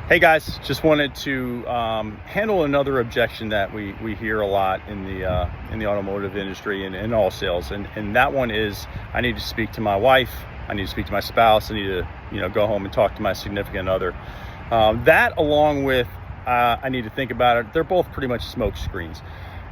Hey guys, just wanted to handle another objection that we hear a lot in the automotive industry and in all sales, and that one is I need to speak to my wife, I need to speak to my spouse, I need to go home and talk to my significant other. That along with I need to think about it. They're both pretty much smoke screens.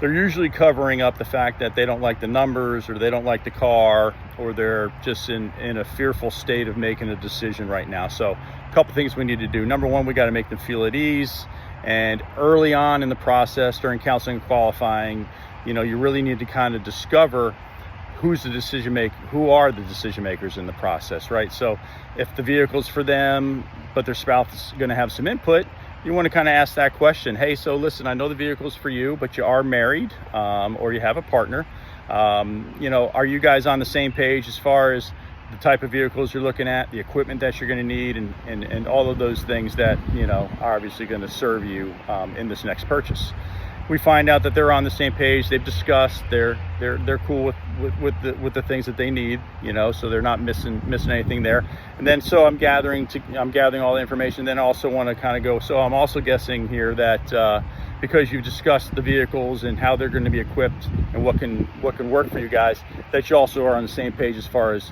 They're usually covering up the fact that they don't like the numbers or they don't like the car or they're just in a fearful state of making a decision right now. So a couple things we need to do. Number one, we got to make them feel at ease. And early on in the process, during counseling and qualifying, you really need to kind of discover who are the decision makers in the process, right? So if the vehicle's for them, but their spouse is going to have some input, you want to kind of ask that question. Hey, so listen, I know the vehicle's for you, but you are married or you have a partner. Are you guys on the same page as far as the type of vehicles you're looking at, the equipment that you're going to need, and all of those things that, are obviously going to serve you in this next purchase? We find out that they're on the same page. They've discussed. They're cool with the things that they need. So they're not missing anything there. And then so I'm gathering all the information. Then I also want to kind of go. So I'm also guessing here that because you've discussed the vehicles and how they're going to be equipped and what can work for you guys, that you also are on the same page as far as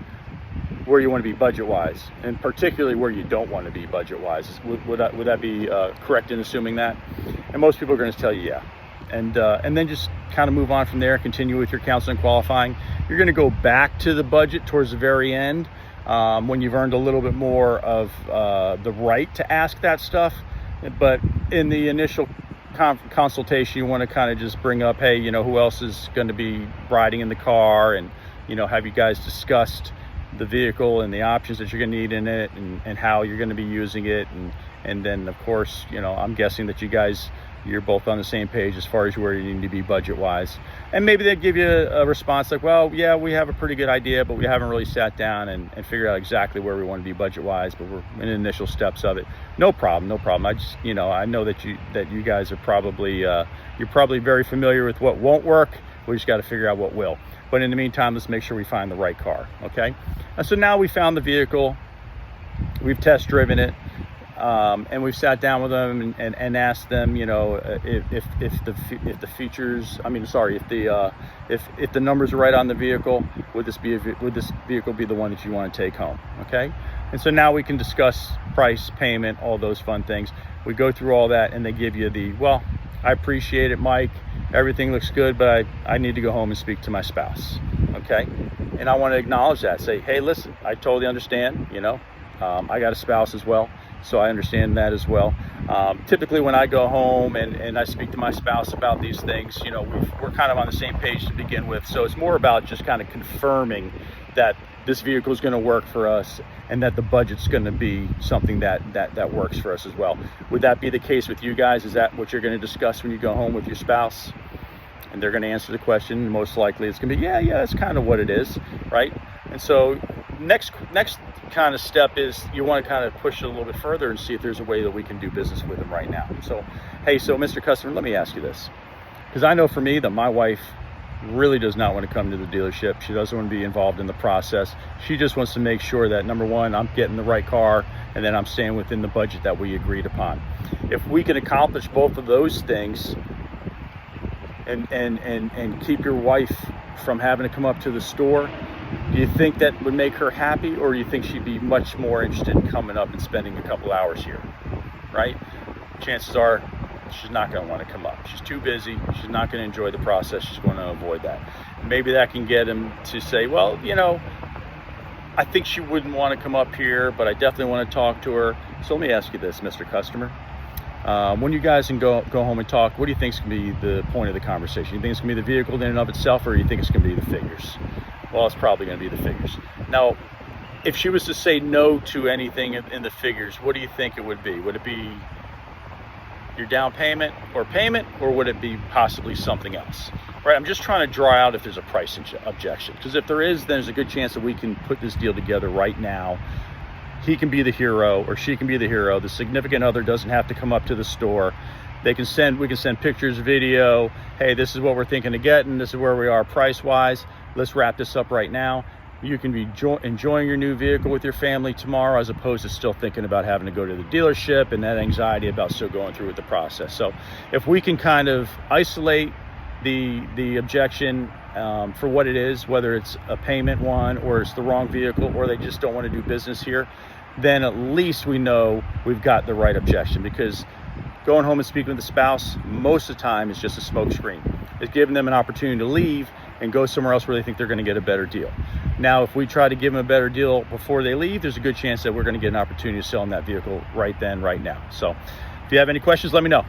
where you want to be budget wise, and particularly where you don't want to be budget wise. Would that be correct in assuming that? And most people are going to tell you yeah. And then just kind of move on from there, continue with your counseling and qualifying. You're going to go back to the budget towards the very end when you've earned a little bit more of the right to ask that stuff. But in the initial consultation, you want to kind of just bring up, hey, who else is going to be riding in the car, and have you guys discussed the vehicle and the options that you're going to need in it, and how you're going to be using it, and then of course I'm guessing that you're both on the same page as far as where you need to be budget wise. And maybe they'd give you a response like, well, yeah, we have a pretty good idea, but we haven't really sat down and figured out exactly where we want to be budget wise, but we're in the initial steps of it. No problem. I just I know that you guys are probably you're probably very familiar with what won't work. We just got to figure out what will. But in the meantime, let's make sure we find the right car. Okay. And so now we found the vehicle, we've test driven it. And we've sat down with them and asked them, if the features, if the numbers are right on the vehicle, would this vehicle be the one that you want to take home? Okay. And so now we can discuss price, payment, all those fun things. We go through all that, and they give you well, I appreciate it, Mike. Everything looks good, but I need to go home and speak to my spouse. Okay. And I want to acknowledge that. Say, hey, listen, I totally understand. I got a spouse as well, so I understand that as well. Typically when I go home and I speak to my spouse about these things, we're kind of on the same page to begin with. So it's more about just kind of confirming that this vehicle is going to work for us and that the budget's going to be something that works for us as well. Would that be the case with you guys? Is that what you're going to discuss when you go home with your spouse? And they're going to answer the question. Most likely it's going to be, yeah, that's kind of what it is, right? And so next kind of step is you want to kind of push it a little bit further and see if there's a way that we can do business with them right now. So, hey, Mr. Customer, let me ask you this, because I know for me that my wife really does not want to come to the dealership. She doesn't want to be involved in the process. She just wants to make sure that, number one, I'm getting the right car, and then I'm staying within the budget that we agreed upon. If we can accomplish both of those things and keep your wife from having to come up to the store, do you think that would make her happy, or do you think she'd be much more interested in coming up and spending a couple hours here, right? Chances are she's not going to want to come up. She's too busy. She's not going to enjoy the process. She's going to avoid that. Maybe that can get him to say, well, I think she wouldn't want to come up here, but I definitely want to talk to her. So let me ask you this, Mr. Customer. When you guys can go home and talk, what do you think is going to be the point of the conversation? You think it's going to be the vehicle in and of itself, or do you think it's going to be the figures? Well, it's probably going to be the figures. Now, if she was to say no to anything in the figures, what do you think it would be? Would it be your down payment, or would it be possibly something else? Right? I'm just trying to draw out if there's a price objection, because if there is, then there's a good chance that we can put this deal together right now. He can be the hero, or she can be the hero. The significant other doesn't have to come up to the store. We can send pictures, video. Hey, this is what we're thinking of getting. This is where we are price-wise. Let's wrap this up right now. you can be enjoying your new vehicle with your family tomorrow, as opposed to still thinking about having to go to the dealership and that anxiety about still going through with the process. So if we can kind of isolate the objection for what it is, whether it's a payment one, or it's the wrong vehicle, or they just don't want to do business here, then at least we know we've got the right objection. Because going home and speaking with the spouse most of the time is just a smoke screen. It's giving them an opportunity to leave and go somewhere else where they think they're going to get a better deal. Now, if we try to give them a better deal before they leave, there's a good chance that we're going to get an opportunity to sell them that vehicle right then, right now. So if you have any questions, let me know.